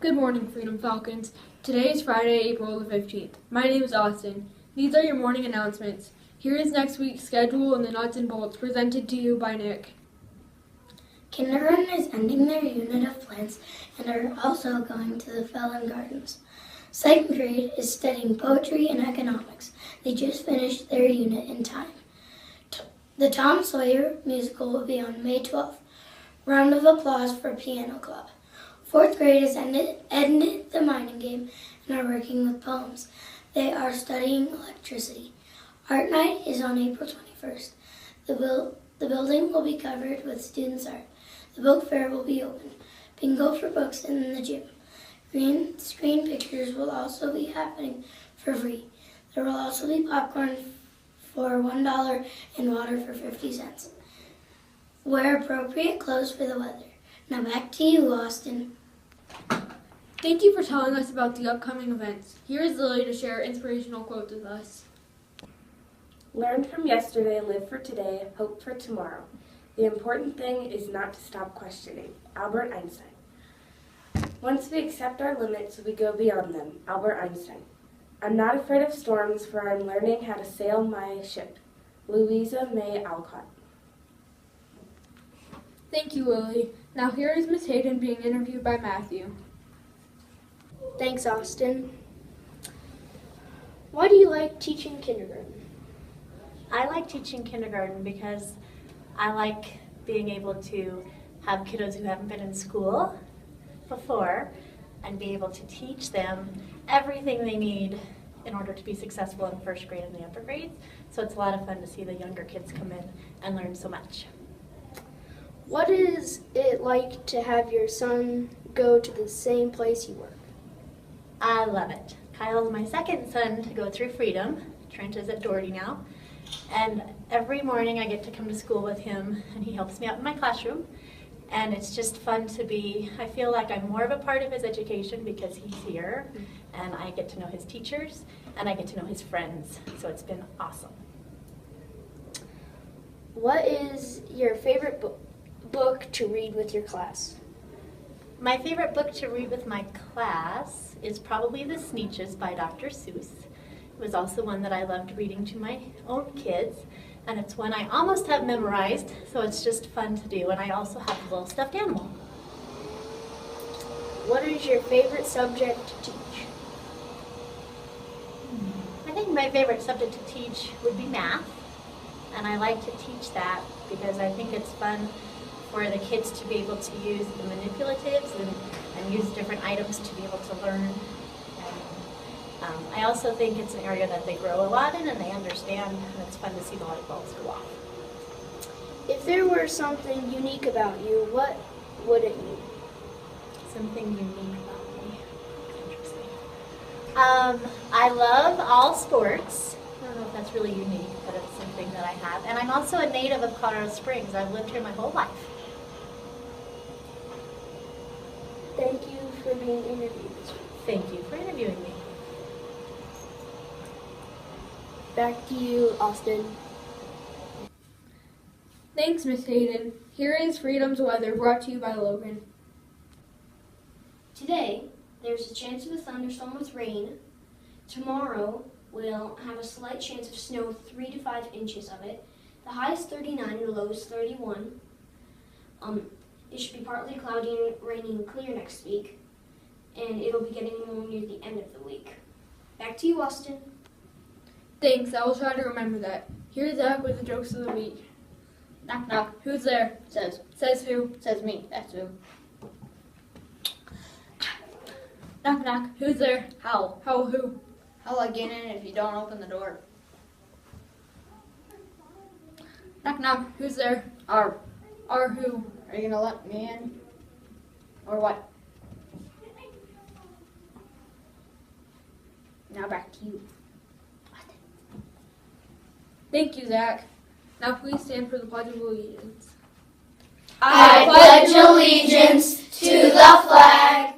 Good morning, Freedom Falcons. Today is Friday, April the 15th. My name is Austin. These are your morning announcements. Here is next week's schedule and the nuts and bolts presented to you by Nick. Kindergarten is ending their unit of plants and are also going to the Felon Gardens. Second grade is studying poetry and economics. They just finished their unit in time. The Tom Sawyer musical will be on May 12th. Round of applause for Piano Club. Fourth grade has ended the mining game and are working with poems. They are studying electricity. Art night is on April 21st. The building will be covered with students' art. The book fair will be open. Bingo for books in the gym. Green screen pictures will also be happening for free. There will also be popcorn for $1 and water for 50 cents. Wear appropriate clothes for the weather. Now back to you, Austin. Thank you for telling us about the upcoming events. Here is Lily to share inspirational quotes with us. Learn from yesterday, live for today, hope for tomorrow. The important thing is not to stop questioning. Albert Einstein. Once we accept our limits, we go beyond them. Albert Einstein. I'm not afraid of storms, for I'm learning how to sail my ship. Louisa May Alcott. Thank you, Lily. Now here is Miss Hayden being interviewed by Matthew. Thanks, Austin. Why do you like teaching kindergarten? I like teaching kindergarten because I like being able to have kiddos who haven't been in school before and be able to teach them everything they need in order to be successful in first grade and the upper grades. So it's a lot of fun to see the younger kids come in and learn so much. What is it like to have your son go to the same place you work? I love it. Kyle's my second son to go through Freedom. Trent is at Doherty now. And every morning I get to come to school with him and he helps me out in my classroom. And it's just fun to be, I feel like I'm more of a part of his education because he's here and I get to know his teachers and I get to know his friends. So it's been awesome. What is your favorite book to read with your class? My favorite book to read with my class is probably The Sneetches by Dr. Seuss. It was also one that I loved reading to my own kids, and it's one I almost have memorized, so it's just fun to do, and I also have a little stuffed animal. What is your favorite subject to teach? I think my favorite subject to teach would be math, and I like to teach that because I think it's fun for the kids to be able to use the manipulatives and use different items to be able to learn. And, I also think it's an area that they grow a lot in and they understand, and it's fun to see the light bulbs go off. If there were something unique about you, what would it be? Something unique about me. Interesting. I love all sports. I don't know if that's really unique, but it's something that I have. And I'm also a native of Colorado Springs. I've lived here my whole life. Thank you for being interviewed. Thank you for interviewing me. Back to you, Austin. Thanks, Miss Hayden. Here is Freedom's weather brought to you by Logan. Today, there's a chance of a thunderstorm with rain. Tomorrow, we'll have a slight chance of snow, 3 to 5 inches of it. The high is 39 and the low is 31. It should be partly cloudy and rainy and clear next week. And it'll be getting warm near the end of the week. Back to you, Austin. Thanks, I will try to remember that. Here's Zach with the jokes of the week. Knock, knock. Who's there? Says who? Says me. That's who. Knock, knock. Who's there? How? Who? How'll I get in if you don't open the door? Knock, knock. Who's there? Or Who? are you gonna let me in? Or what? Now back to you. Thank you, Zach. Now please stand for the Pledge of Allegiance. I pledge allegiance to the flag